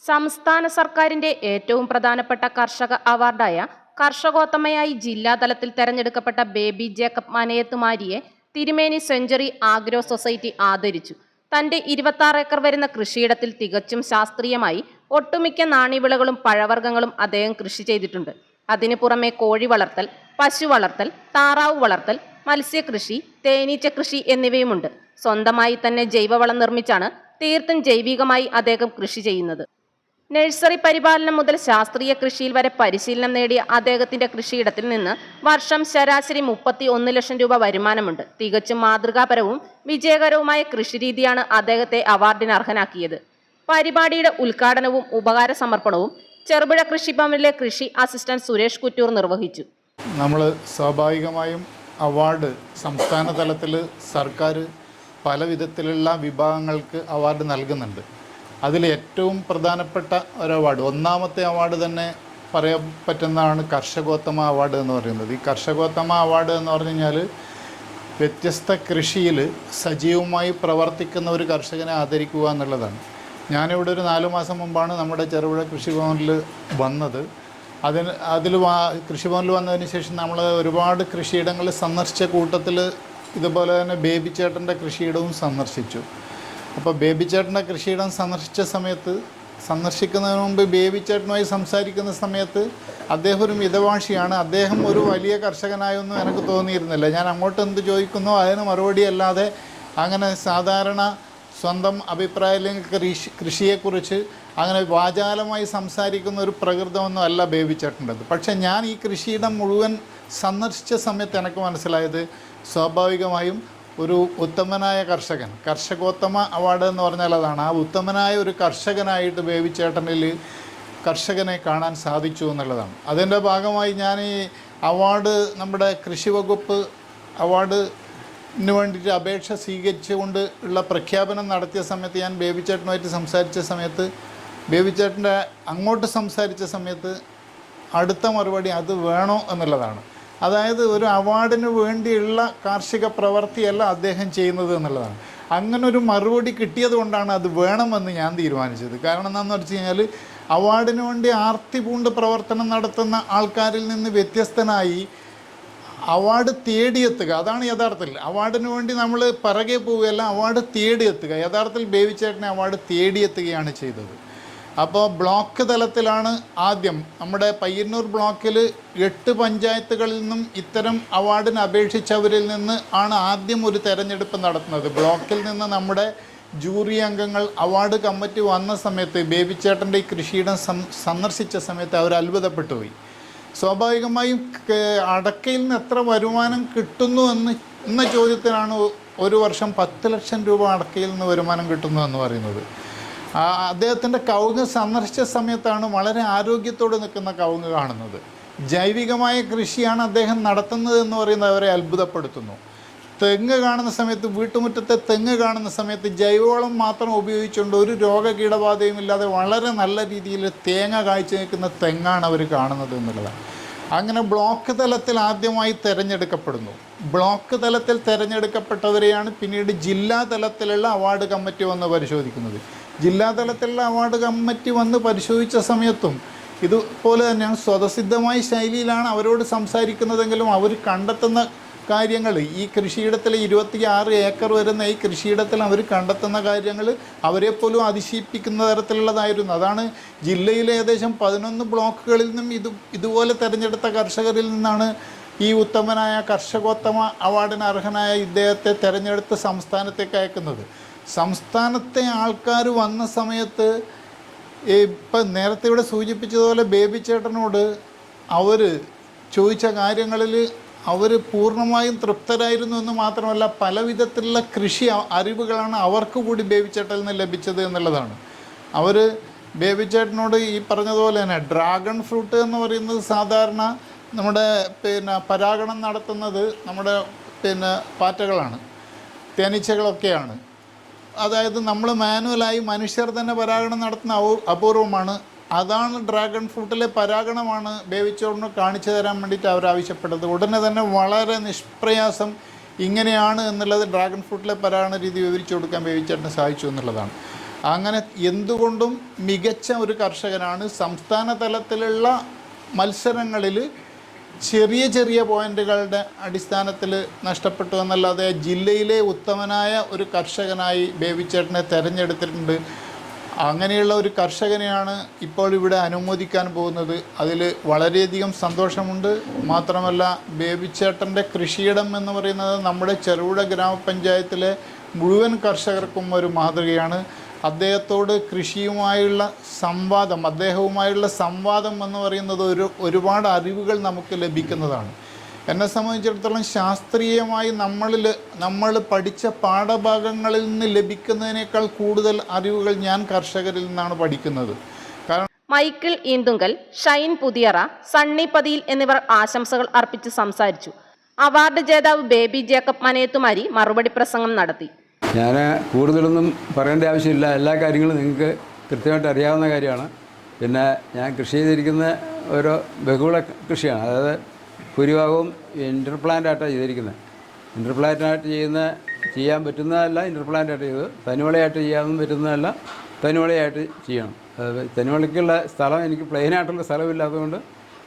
സംസ്ഥാന സർക്കാരിന്റെ ഏറ്റവും പ്രധാനപ്പെട്ട കർഷക അവാർഡായ കർഷകോത്തമയായി ജില്ലാതലത്തിൽ തെരഞ്ഞെടുക്കപ്പെട്ട ബേബി ജേക്കബ് മനയത്തുമാരിയെ തിരുമേനി സെഞ്ചുറി ആഗ്രോ സൊസൈറ്റി ആദരിച്ചു. തന്റെ 26 ഏക്കർ വരുന്ന കൃഷിയിടത്തിൽ തികച്ചും ശാസ്ത്രീയമായി ഒട്ടുമിക്ക നാണ്യവിളകളും പഴവർഗ്ഗങ്ങളും അദ്ദേഹം കൃഷി ചെയ്തിട്ടുണ്ട്. അതിനു പുറമെ കോഴി വളർത്തൽ, പശു വളർത്തൽ, താറാവ് വളർത്തൽ, മത്സ്യകൃഷി, തേനീച്ച കൃഷി എന്നിവയുമുണ്ട്. സ്വന്തമായി തന്നെ ജൈവവളം നിർമ്മിച്ചാണ് തീർത്തും ജൈവികമായി അദ്ദേഹം കൃഷി ചെയ്യുന്നത്. നഴ്സറി പരിപാലനം മുതൽ ശാസ്ത്രീയ കൃഷിയിൽ വരെ പരിശീലനം നേടിയ അദ്ദേഹത്തിന്റെ കൃഷിയിടത്തിൽ നിന്ന് വർഷം ശരാശരി 31 ലക്ഷം രൂപ വരുമാനമുണ്ട്. തികച്ചും മാതൃകാപരവും വിജയകരവുമായ കൃഷിരീതിയാണ് അദ്ദേഹത്തെ അവാർഡിന് അർഹനാക്കിയത്. പരിപാടിയുടെ ഉദ്ഘാടനവും ഉപഹാര സമർപ്പണവും ചെറുപുഴ കൃഷിഭവനിലെ കൃഷി അസിസ്റ്റന്റ് സുരേഷ് കുറ്റൂർ നിർവഹിച്ചു. നമ്മൾ സ്വാഭാവികമായും അവാർഡ് സംസ്ഥാന തലത്തിൽ സർക്കാർ പല വിധത്തിലുള്ള വിഭാഗങ്ങൾക്ക് അവാർഡ് നൽകുന്നുണ്ട്. അതിൽ ഏറ്റവും പ്രധാനപ്പെട്ട ഒരു അവാർഡ്, ഒന്നാമത്തെ അവാർഡ് തന്നെ പറയാൻ പറ്റുന്നതാണ് കർഷകോത്തമ അവാർഡ് എന്ന് പറയുന്നത്. ഈ കർഷകോത്തമ അവാർഡ് എന്ന് പറഞ്ഞു കഴിഞ്ഞാൽ വ്യത്യസ്ത കൃഷിയിൽ സജീവമായി പ്രവർത്തിക്കുന്ന ഒരു കർഷകനെ ആദരിക്കുക എന്നുള്ളതാണ്. ഞാനിവിടെ ഒരു 4 മാസം മുമ്പാണ് നമ്മുടെ ചെറുപുഴ കൃഷിഭവനിൽ വന്നത്. കൃഷിഭവനിൽ വന്നതിന് ശേഷം നമ്മൾ ഒരുപാട് കൃഷിയിടങ്ങൾ സന്ദർശിച്ച കൂട്ടത്തിൽ ഇതുപോലെ തന്നെ ബേബി ചേട്ടൻ്റെ കൃഷിയിടവും സന്ദർശിച്ചു. അപ്പോൾ ബേബി ചേട്ടൻ്റെ കൃഷിയിടം സന്ദർശിക്കുന്നതിന് മുമ്പ് ബേബി ചേട്ടനുമായി സംസാരിക്കുന്ന സമയത്ത് അദ്ദേഹം ഒരു മിതഭാഷിയാണ്. അദ്ദേഹം ഒരു വലിയ കർഷകനായൊന്നും എനിക്ക് തോന്നിയിരുന്നില്ല. ഞാൻ അങ്ങോട്ട് എന്ത് ചോദിക്കുന്നോ അതിന് മറുപടി അല്ലാതെ അങ്ങനെ സാധാരണ സ്വന്തം അഭിപ്രായം അല്ലെങ്കിൽ കൃഷിയെക്കുറിച്ച് അങ്ങനെ വാചാലമായി സംസാരിക്കുന്ന ഒരു പ്രകൃതമൊന്നും അല്ല ബേബി ചേട്ടൻ്റെത്. പക്ഷേ ഞാൻ ഈ കൃഷിയിടം മുഴുവൻ സന്ദർശിച്ച സമയത്ത് എനിക്ക് മനസ്സിലായത് സ്വാഭാവികമായും ഒരു ഉത്തമനായ കർഷകൻ, കർഷകോത്തമ അവാർഡ് എന്ന് പറഞ്ഞാൽ അതാണ്. ആ ഉത്തമനായ ഒരു കർഷകനായിട്ട് ബേബി ചേട്ടനിൽ കർഷകനെ കാണാൻ സാധിച്ചു എന്നുള്ളതാണ്. അതിൻ്റെ ഭാഗമായി ഞാൻ ഈ അവാർഡ് നമ്മുടെ കൃഷി വകുപ്പ് അവാർഡിന് വേണ്ടിയിട്ട് അപേക്ഷ സ്വീകരിച്ചുകൊണ്ട് ഉള്ള പ്രഖ്യാപനം നടത്തിയ സമയത്ത് ഞാൻ ബേബി ചേട്ടനുമായിട്ട് സംസാരിച്ച സമയത്ത് ബേബി ചേട്ടൻ്റെ അങ്ങോട്ട് സംസാരിച്ച സമയത്ത് അടുത്ത മറുപടി അത് വേണോ എന്നുള്ളതാണ്. അതായത് ഒരു അവാർഡിന് വേണ്ടിയുള്ള കാർഷിക പ്രവൃത്തിയല്ല അദ്ദേഹം ചെയ്യുന്നത് എന്നുള്ളതാണ്. അങ്ങനെ ഒരു മറുപടി കിട്ടിയത് കൊണ്ടാണ് അത് വേണമെന്ന് ഞാൻ തീരുമാനിച്ചത്. കാരണം എന്താണെന്ന് വെച്ച് കഴിഞ്ഞാൽ അവാർഡിന് വേണ്ടി ആർത്തി പൂണ്ട് പ്രവർത്തനം നടത്തുന്ന ആൾക്കാരിൽ നിന്ന് വ്യത്യസ്തനായി അവാർഡ് തേടിയെത്തുക, അതാണ് യഥാർത്ഥത്തിൽ. അവാർഡിന് വേണ്ടി നമ്മൾ പിറകെ പോവുകയല്ല, അവാർഡ് തേടിയെത്തുക. യഥാർത്ഥത്തിൽ ബേബി ചേട്ടനെ അവാർഡ് തേടിയെത്തുകയാണ് ചെയ്തത്. അപ്പോൾ ബ്ലോക്ക് തലത്തിലാണ് ആദ്യം നമ്മുടെ പയ്യന്നൂർ ബ്ലോക്കിൽ 8 പഞ്ചായത്തുകളിൽ നിന്നും ഇത്തരം അവാർഡിന് അപേക്ഷിച്ചവരിൽ നിന്ന് ആണ് ആദ്യം ഒരു തെരഞ്ഞെടുപ്പ് നടത്തുന്നത്. ബ്ലോക്കിൽ നിന്ന് നമ്മുടെ ജൂറി അംഗങ്ങൾ അവാർഡ് കമ്മിറ്റി വന്ന സമയത്ത് ബേബി ചേട്ടൻ്റെ ഈ കൃഷിയിടം സന്ദർശിച്ച സമയത്ത് അവർ അത്ഭുതപ്പെട്ടു പോയി. സ്വാഭാവികമായും അടക്കയിൽ നിന്ന് എത്ര വരുമാനം കിട്ടുന്നു എന്ന ചോദ്യത്തിനാണ് ഒരു വർഷം 10 ലക്ഷം രൂപ അടക്കയിൽ നിന്ന് വരുമാനം കിട്ടുന്നു എന്ന് പറയുന്നത്. അദ്ദേഹത്തിൻ്റെ കവുങ്ങ് സന്ദർശിച്ച സമയത്താണ് വളരെ ആരോഗ്യത്തോടെ നിൽക്കുന്ന കവുങ്ങ് കാണുന്നത്. ജൈവികമായ കൃഷിയാണ് അദ്ദേഹം നടത്തുന്നത് എന്ന് പറയുന്നത് അവരെ അത്ഭുതപ്പെടുത്തുന്നു. തെങ്ങ് കാണുന്ന സമയത്ത്, വീട്ടുമുറ്റത്തെ തെങ്ങ് കാണുന്ന സമയത്ത് ജൈവവളം മാത്രം ഉപയോഗിച്ചുകൊണ്ട് ഒരു രോഗകീടബാധയും ഇല്ലാതെ വളരെ നല്ല രീതിയിൽ തേങ്ങ കായ്ച്ചു നിൽക്കുന്ന തെങ്ങാണ് അവർ കാണുന്നത് എന്നുള്ളതാണ്. അങ്ങനെ ബ്ലോക്ക് തലത്തിൽ ആദ്യമായി തിരഞ്ഞെടുക്കപ്പെടുന്നു. ബ്ലോക്ക് തലത്തിൽ തിരഞ്ഞെടുക്കപ്പെട്ടവരെയാണ് പിന്നീട് ജില്ലാ തലത്തിലുള്ള അവാർഡ് കമ്മിറ്റി വന്ന് പരിശോധിക്കുന്നത്. ജില്ലാ തലത്തിലുള്ള അവാർഡ് കമ്മിറ്റി വന്ന് പരിശോധിച്ച സമയത്തും ഇതുപോലെ തന്നെയാണ് സ്വതസിദ്ധമായ ശൈലിയിലാണ് അവരോട് സംസാരിക്കുന്നതെങ്കിലും അവർ കണ്ടെത്തുന്ന കാര്യങ്ങൾ, ഈ കൃഷിയിടത്തിൽ 26 ഏക്കർ വരുന്ന ഈ കൃഷിയിടത്തിൽ അവർ കണ്ടെത്തുന്ന കാര്യങ്ങൾ അവരെപ്പോലും അതിശയിപ്പിക്കുന്ന തരത്തിലുള്ളതായിരുന്നു. അതാണ് ജില്ലയിലെ ഏകദേശം 11 ബ്ലോക്കുകളിൽ നിന്നും ഇതുപോലെ തിരഞ്ഞെടുത്ത കർഷകരിൽ നിന്നാണ് ഈ ഉത്തമനായ കർഷകോത്തമ അവാർഡിന് അർഹനായ ഇദ്ദേഹത്തെ തിരഞ്ഞെടുത്ത് സംസ്ഥാനത്തേക്ക് അയക്കുന്നത്. സംസ്ഥാനത്തെ ആൾക്കാർ വന്ന സമയത്ത് ഇപ്പം നേരത്തെ ഇവിടെ സൂചിപ്പിച്ചതുപോലെ ബേബി ചേട്ടനോട് അവർ ചോദിച്ച കാര്യങ്ങളിൽ അവർ പൂർണ്ണമായും തൃപ്തരായിരുന്നു എന്ന് മാത്രമല്ല പല വിധത്തിലുള്ള കൃഷി അറിവുകളാണ് അവർക്ക് കൂടി ബേബി ചേട്ടനിൽ നിന്ന് ലഭിച്ചത് എന്നുള്ളതാണ്. അവർ ബേബി ചേട്ടനോട് ഈ പറഞ്ഞതുപോലെ തന്നെ ഡ്രാഗൺ ഫ്രൂട്ട് എന്ന് പറയുന്നത് സാധാരണ നമ്മുടെ പരാഗണം നടത്തുന്നത് നമ്മുടെ പാറ്റകളാണ്, തേനീച്ചകളൊക്കെയാണ്. അതായത് നമ്മൾ മാനുവലായി മനുഷ്യർ തന്നെ പരാഗണം നടത്തുന്ന അപൂർവമാണ്. അതാണ് ഡ്രാഗൺ ഫ്രൂട്ടിലെ പരാഗണമാണ് ബേബി ചേട്ടന് കാണിച്ചു തരാൻ വേണ്ടിയിട്ട് അവർ ആവശ്യപ്പെട്ടത്. ഉടനെ തന്നെ വളരെ നിഷ്പ്രയാസം ഇങ്ങനെയാണ് എന്നുള്ളത് ഡ്രാഗൺ ഫ്രൂട്ടിലെ പരാഗണ രീതി വിവരിച്ചു കൊടുക്കാൻ ബേബി ചേട്ടന് സാധിച്ചു എന്നുള്ളതാണ്. അങ്ങനെ എന്തുകൊണ്ടും മികച്ച ഒരു കർഷകനാണ്. സംസ്ഥാന തലത്തിലുള്ള മത്സരങ്ങളിൽ ചെറിയ ചെറിയ പോയിന്റുകളുടെ അടിസ്ഥാനത്തിൽ നഷ്ടപ്പെട്ടു എന്നല്ലാതെ ജില്ലയിലെ ഉത്തമനായ ഒരു കർഷകനായി ബേബിച്ചേട്ടനെ തിരഞ്ഞെടുത്തിട്ടുണ്ട്. അങ്ങനെയുള്ള ഒരു കർഷകനെയാണ് ഇപ്പോൾ ഇവിടെ അനുമോദിക്കാൻ പോകുന്നത്. അതിൽ വളരെയധികം സന്തോഷമുണ്ട്. മാത്രമല്ല ബേബിച്ചേട്ടൻ്റെ കൃഷിയിടം എന്ന് പറയുന്നത് നമ്മുടെ ചെറുപുഴ ഗ്രാമപഞ്ചായത്തിലെ മുഴുവൻ കർഷകർക്കും ഒരു മാതൃകയാണ്. അദ്ദേഹത്തോട് കൃഷിയുമായുള്ള അദ്ദേഹവുമായുള്ള സംവാദം എന്ന് പറയുന്നത് ഒരുപാട് അറിവുകൾ നമുക്ക് ലഭിക്കുന്നതാണ്. എന്നെ സംബന്ധിച്ചിടത്തോളം ശാസ്ത്രീയമായി നമ്മൾ പഠിച്ച പാഠഭാഗങ്ങളിൽ നിന്ന് ലഭിക്കുന്നതിനേക്കാൾ കൂടുതൽ അറിവുകൾ ഞാൻ കർഷകരിൽ നിന്നാണ് പഠിക്കുന്നത്. കാരണം മൈക്കിൾ ഈന്തുങ്കൽ, ഷൈൻ പുതിയറ, സണ്ണി പതിയിൽ എന്നിവർ ആശംസകൾ അർപ്പിച്ച് സംസാരിച്ചു. അവാർഡ് ജേതാവ് ബേബി ജേക്കബ് മനയത്തുമാരി മറുപടി പ്രസംഗം നടത്തി. ഞാൻ കൂടുതലൊന്നും പറയേണ്ട ആവശ്യമില്ല. എല്ലാ കാര്യങ്ങളും നിങ്ങൾക്ക് കൃത്യമായിട്ട് അറിയാവുന്ന കാര്യമാണ്. പിന്നെ ഞാൻ കൃഷി ചെയ്തിരിക്കുന്ന ഓരോ ബഹുള കൃഷിയാണ്. അതായത് ഭൂരിഭാഗവും ഇൻ്റർപ്ലാന്റായിട്ടാണ് ചെയ്തിരിക്കുന്നത്. ഇൻ്റർപ്ലാന്റായിട്ട് ചെയ്യാൻ പറ്റുന്നതല്ല ഇൻ്റർപ്ലാന്റായിട്ട് ചെയ്ത്, തനിവളയായിട്ട് ചെയ്യാനും പറ്റുന്നതല്ല തനിവളയായിട്ട് ചെയ്യണം. തനിവളയ്ക്കുള്ള സ്ഥലം എനിക്ക് പ്ലെയിനായിട്ടുള്ള സ്ഥലമില്ലാത്തതുകൊണ്ട്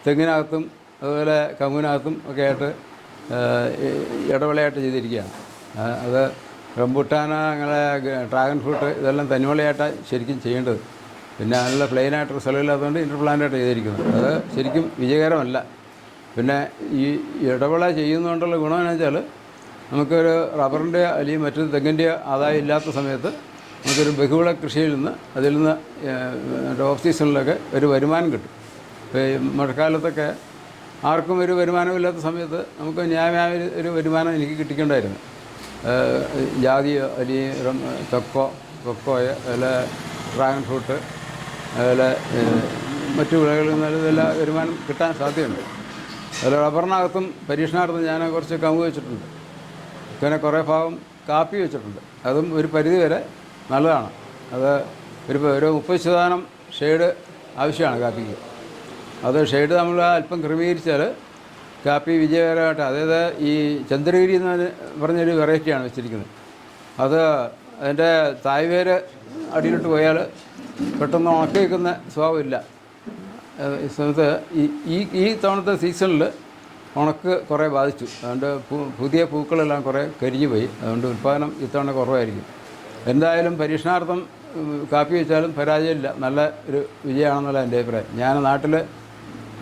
തെങ്ങിനകത്തും അതുപോലെ കമുകിനകത്തും ഒക്കെ ആയിട്ട് ഇടവിളയായിട്ട് ചെയ്തിരിക്കുകയാണ്. അത് റംബുട്ടാന, അങ്ങനെ ഡ്രാഗൺ ഫ്രൂട്ട് ഇതെല്ലാം തനിവളയായിട്ടാണ് ശരിക്കും ചെയ്യേണ്ടത്. പിന്നെ നല്ല പ്ലെയിനായിട്ടൊരു സ്ഥലമില്ലാത്തതുകൊണ്ട് ഇൻ്റർപ്ലാന്റായിട്ട് ചെയ്തിരിക്കുന്നത്. അത് ശരിക്കും വിജയകരമല്ല. പിന്നെ ഈ ഇടവിള ചെയ്യുന്നതുകൊണ്ടുള്ള ഗുണമെന്ന് വെച്ചാൽ നമുക്കൊരു റബ്ബറിൻ്റെ അല്ലെങ്കിൽ മറ്റു തെങ്ങിൻ്റെ ആദായം ഇല്ലാത്ത സമയത്ത് നമുക്കൊരു ബഹുവിള കൃഷിയിൽ നിന്ന് അതിൽ നിന്ന് ഓഫ് സീസണിലൊക്കെ ഒരു വരുമാനം കിട്ടും. ഇപ്പോൾ ഈ മഴക്കാലത്തൊക്കെ ആർക്കും ഒരു വരുമാനമില്ലാത്ത സമയത്ത് നമുക്ക് ന്യായമായ ഒരു വരുമാനം എനിക്ക് കിട്ടിക്കൊണ്ടായിരുന്നു. ജാതി അല്ലെങ്കിൽ കൊക്കോയ, അതുപോലെ ഡ്രാഗൺ ഫ്രൂട്ട്, അതുപോലെ മറ്റു വിളകളിൽ നിന്ന് ഇതെല്ലാം വരുമാനം കിട്ടാൻ സാധ്യതയുണ്ട്. അതിൽ റബ്ബറിനകത്തും പരീക്ഷണാർത്ഥം ഞാൻ കുറച്ച് കമുക് വെച്ചിട്ടുണ്ട്. പിന്നെ കുറേ ഭാഗം കാപ്പി വെച്ചിട്ടുണ്ട്. അതും ഒരു പരിധി വരെ നല്ലതാണ്. അത് ഒരു 30% ഷെയ്ഡ് ആവശ്യമാണ് കാപ്പിക്ക്. അത് ഷെയ്ഡ് നമ്മൾ അല്പം ക്രമീകരിച്ചാൽ കാപ്പി വിജയകരമായിട്ട്, അതായത് ഈ ചന്ദ്രഗിരി എന്ന് പറഞ്ഞൊരു വെറൈറ്റിയാണ് വെച്ചിരിക്കുന്നത്. അത് അതിൻ്റെ തായ്വേര് അടിയിലിട്ട് പോയാൽ പെട്ടെന്ന് ഉണക്കി വയ്ക്കുന്ന സ്വഭാവമില്ല. ഈ സമയത്ത് ഈ തവണത്തെ സീസണിൽ ഉണക്ക് കുറേ ബാധിച്ചു. അതുകൊണ്ട് പുതിയ പൂക്കളെല്ലാം കുറേ കരിഞ്ഞു പോയി. അതുകൊണ്ട് ഉൽപ്പാദനം ഇത്തവണ കുറവായിരിക്കും. എന്തായാലും പരീക്ഷണാർത്ഥം കാപ്പി വെച്ചാലും പരാജയമില്ല, നല്ല ഒരു വിജയമാണെന്നുള്ള എൻ്റെ അഭിപ്രായം. ഞാൻ നാട്ടിൽ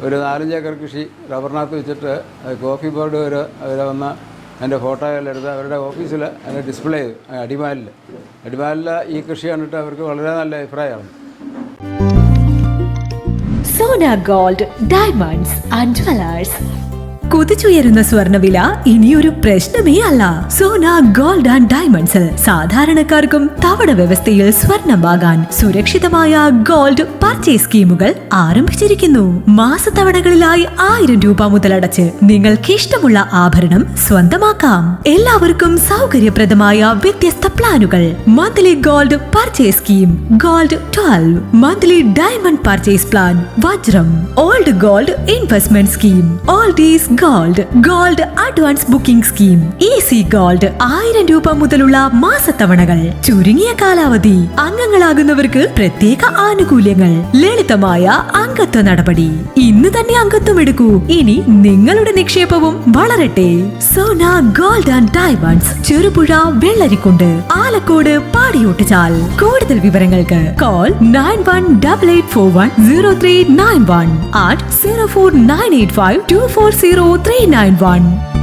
ഒരു 4-5 ഏക്കർ കൃഷി റബ്ബറിനകത്ത് വെച്ചിട്ട് കോഫി ബോർഡ് അവർ വന്ന എൻ്റെ ഫോട്ടോ എല്ലാം എടുത്ത് അവരുടെ ഓഫീസിൽ അതിനെ ഡിസ്പ്ലേ ചെയ്തു. അടിമാലിൽ ഈ കൃഷി കണ്ടിട്ട് അവർക്ക് വളരെ നല്ല അഭിപ്രായമാണ്. Sona gold, diamonds and jewellers. കുതിച്ചുയരുന്ന സ്വർണ്ണവില ഇനിയൊരു പ്രശ്നമേ അല്ല. സോന ഗോൾഡ് ആൻഡ് ഡയമണ്ട്സിൽ സാധാരണക്കാർക്കും തവണ വ്യവസ്ഥയിൽ സ്വർണം വാങ്ങാൻ സുരക്ഷിതമായ ഗോൾഡ് പർച്ചേസ് സ്കീമുകൾ ആരംഭിച്ചിരിക്കുന്നു. മാസത്തവണകളിലായി 1000 രൂപ മുതലടച്ച് നിങ്ങൾക്ക് ഇഷ്ടമുള്ള ആഭരണം സ്വന്തമാക്കാം. എല്ലാവർക്കും സൗകര്യപ്രദമായ വ്യത്യസ്ത പ്ലാനുകൾ. Monthly gold purchase scheme, gold 12, monthly diamond purchase plan, വജ്രം, old gold investment scheme, oldies gold advance booking scheme, easy gold 1000 രൂപ മുതലുള്ള മാസത്തവണകൾ, ചുരുങ്ങിയ കാലാവധി, അംഗങ്ങളാകുന്നവർക്ക് പ്രത്യേക ആനുകൂല്യങ്ങൾ, ലളിതമായ അംഗത്വ നടപടി. ഇന്ന് തന്നെ അംഗത്വം എടുക്കൂ. ഇനി നിങ്ങളുടെ നിക്ഷേപവും വളരട്ടെ. Sona gold and diamonds, Cherupuzha, Vellarikundu, Alakode, Padiyottuchal. കൂടുതൽ വിവരങ്ങൾക്ക് കോൾ 9188410391 at 04985240391.